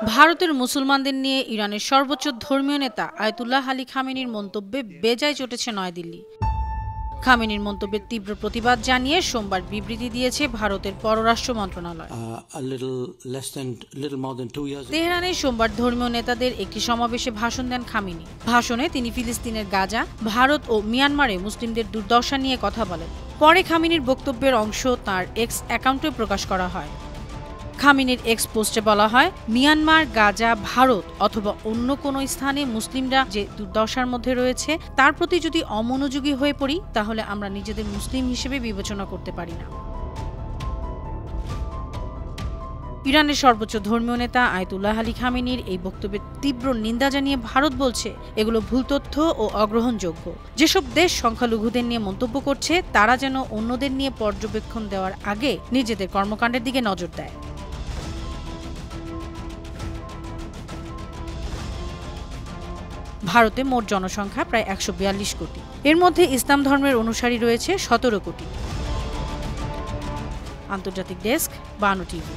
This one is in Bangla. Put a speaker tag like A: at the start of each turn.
A: ভারতের মুসলমানদের নিয়ে ইরানের সর্বোচ্চ ধর্মীয় নেতা আয়াতুল্লাহ আলী খামেনির মন্তব্যে বেজায় চটেছে নয়াদিল্লি। খামেনির মন্তব্যের তীব্র প্রতিবাদ জানিয়ে সোমবার বিবৃতি দিয়েছে ভারতের পররাষ্ট্র মন্ত্রণালয়। তেহরানে সোমবার ধর্মীয় নেতাদের একটি সমাবেশে ভাষণ দেন খামেনি। ভাষণে তিনি ফিলিস্তিনের গাজা, ভারত ও মিয়ানমারে মুসলিমদের দুর্দশা নিয়ে কথা বলেন। পরে খামেনির বক্তব্যের অংশ তাঁর এক্স অ্যাকাউন্টে প্রকাশ করা হয়। খামেনির এক্স পোস্টে বলা হয়, মিয়ানমার, গাজা, ভারত অথবা অন্য কোনো স্থানে মুসলিমরা যে দুর্দশার মধ্যে রয়েছে তার প্রতি যদি অমনোযোগী হয়ে পড়ি তাহলে আমরা নিজেদের মুসলিম হিসেবে বিবেচনা করতে পারি না। ইরানের সর্বোচ্চ ধর্মীয় নেতা আয়াতুল্লাহ আলী খামেনির এই বক্তব্যের তীব্র নিন্দা জানিয়ে ভারত বলছে, এগুলো ভুল তথ্য ও অগ্রহণযোগ্য। যেসব দেশ সংখ্যালঘুদের নিয়ে মন্তব্য করছে তারা যেন অন্যদের নিয়ে পর্যবেক্ষণ দেওয়ার আগে নিজেদের কর্মকাণ্ডের দিকে নজর দেয়। ভারতে মোট জনসংখ্যা প্রায় ১৪২ কোটি। এর মধ্যে ইসলাম ধর্মের অনুসারী রয়েছে ১৭ কোটি। আন্তর্জাতিক ডেস্ক, বানু টিভি।